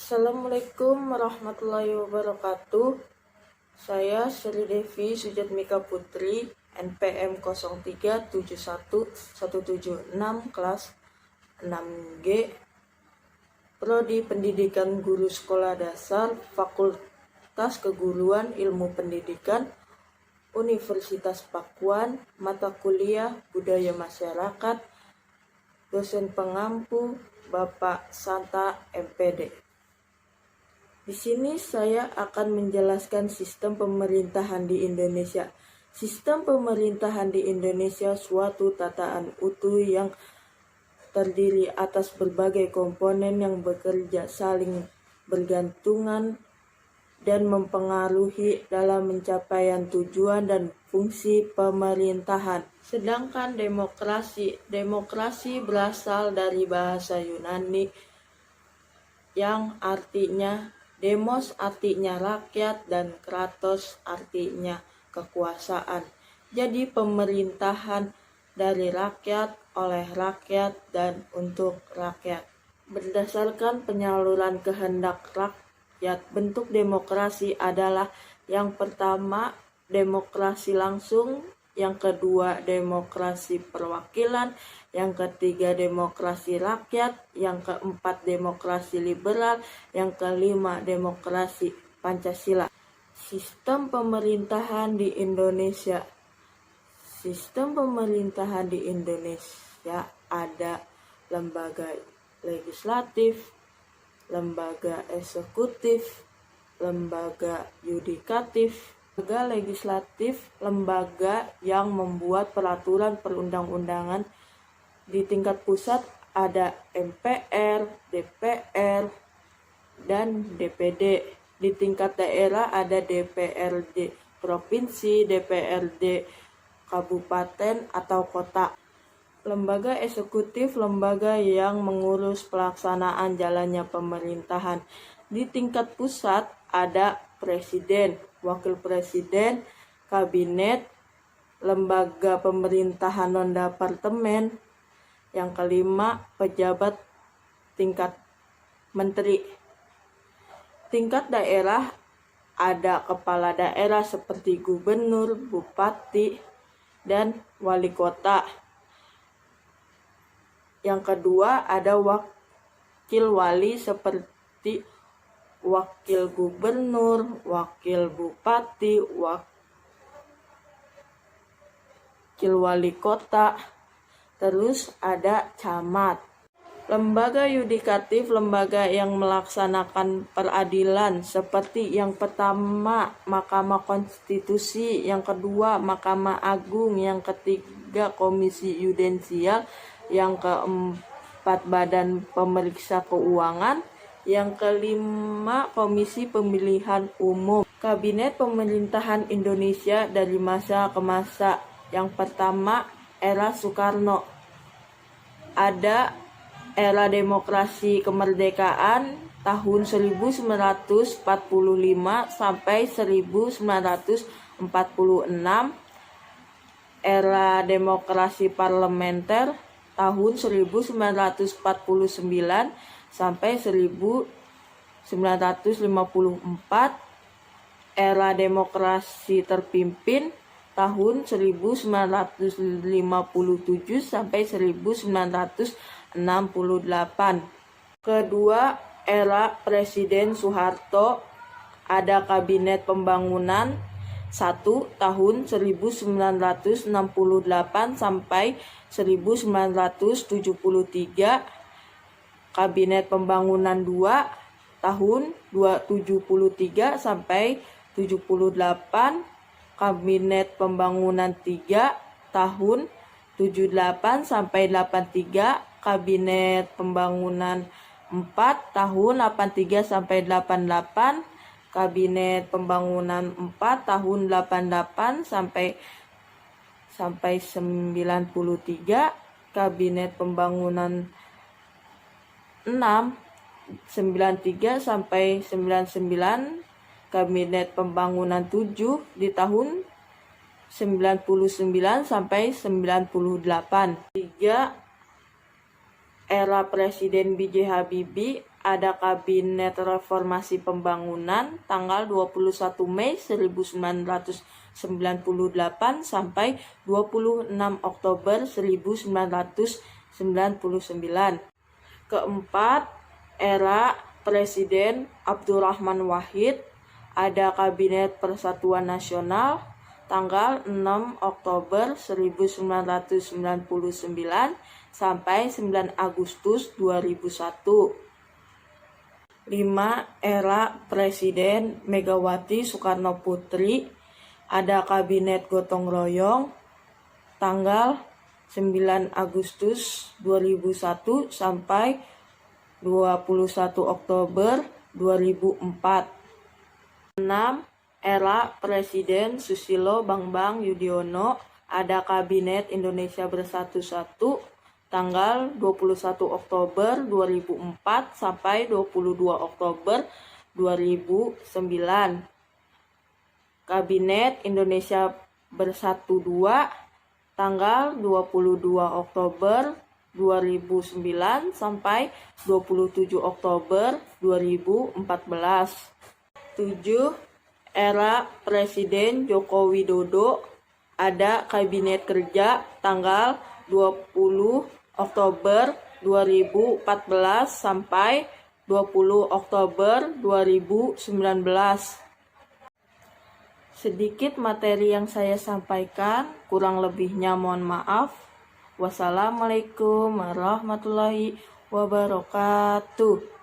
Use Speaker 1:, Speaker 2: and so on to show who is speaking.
Speaker 1: Assalamualaikum warahmatullahi wabarakatuh. Saya Sri Devi Sujatmika Putri, NPM 0371176 kelas 6G, Prodi Pendidikan Guru Sekolah Dasar, Fakultas Keguruan Ilmu Pendidikan, Universitas Pakuan, mata kuliah Budaya Masyarakat, dosen pengampu Bapak Santa MPD. Di sini saya akan menjelaskan sistem pemerintahan di Indonesia. Sistem pemerintahan di Indonesia suatu tataan utuh yang terdiri atas berbagai komponen yang bekerja saling bergantungan dan mempengaruhi dalam pencapaian tujuan dan fungsi pemerintahan. Sedangkan demokrasi berasal dari bahasa Yunani yang artinya demos artinya rakyat dan kratos artinya kekuasaan. Jadi pemerintahan dari rakyat, oleh rakyat, dan untuk rakyat. Berdasarkan penyaluran kehendak rakyat, bentuk demokrasi adalah yang pertama demokrasi langsung, yang kedua demokrasi perwakilan, yang ketiga demokrasi rakyat, yang keempat demokrasi liberal, yang kelima demokrasi Pancasila. Sistem pemerintahan di Indonesia. Sistem pemerintahan di Indonesia ada lembaga legislatif, lembaga eksekutif, lembaga yudikatif. Lembaga legislatif, lembaga yang membuat peraturan perundang-undangan. Di tingkat pusat ada MPR, DPR, dan DPD. Di tingkat daerah ada DPRD provinsi, DPRD kabupaten atau kota. Lembaga eksekutif, lembaga yang mengurus pelaksanaan jalannya pemerintahan. Di tingkat pusat ada presiden, wakil presiden, kabinet, lembaga pemerintahan non-departemen. Yang kelima, pejabat tingkat menteri. Tingkat daerah ada kepala daerah seperti gubernur, bupati, dan wali kota. Yang kedua, ada wakil wali seperti wakil gubernur, wakil bupati, wakil wali kota. Terus ada camat. Lembaga yudikatif, lembaga yang melaksanakan peradilan seperti yang pertama Mahkamah Konstitusi, yang kedua Mahkamah Agung, yang ketiga Komisi Yudensial, yang keempat Badan Pemeriksa Keuangan, yang kelima Komisi Pemilihan Umum. Kabinet Pemerintahan Indonesia dari masa ke masa. Yang pertama era Soekarno. Ada era demokrasi kemerdekaan tahun 1945 sampai 1946. Era demokrasi parlementer tahun 1949 sampai 1954. Era demokrasi terpimpin tahun 1957 sampai 1968. Kedua, era Presiden Soeharto, ada Kabinet Pembangunan 1 tahun 1968 sampai 1973. Kabinet Pembangunan 2 tahun 73 sampai 78. Kabinet Pembangunan 3 tahun 78 sampai 83. Kabinet Pembangunan 4 tahun 83 sampai 88. Kabinet Pembangunan 4 tahun 88 sampai 93. Kabinet Pembangunan 6 93 sampai 99. Kabinet Pembangunan 7 di tahun 99 sampai 98. 3. Era Presiden B.J. Habibie ada Kabinet Reformasi Pembangunan tanggal 21 Mei 1998 sampai 26 Oktober 1999. Keempat, era Presiden Abdurrahman Wahid, ada Kabinet Persatuan Nasional tanggal 6 Oktober 1999 sampai 9 Agustus 2001. 5. Era Presiden Megawati Soekarno Putri, ada Kabinet Gotong Royong tanggal 9 Agustus 2001 sampai 21 Oktober 2004. 6. Era Presiden Susilo Bambang Yudhoyono, ada Kabinet Indonesia Bersatu 1 tanggal 21 Oktober 2004 sampai 22 Oktober 2009. Kabinet Indonesia Bersatu 2 tanggal 22 Oktober 2009 sampai 27 Oktober 2014. 7. Era Presiden Joko Widodo, ada Kabinet Kerja tanggal 20 Oktober 2014 sampai 20 Oktober 2019. Sedikit materi yang saya sampaikan, kurang lebihnya mohon maaf. Wassalamualaikum warahmatullahi wabarakatuh.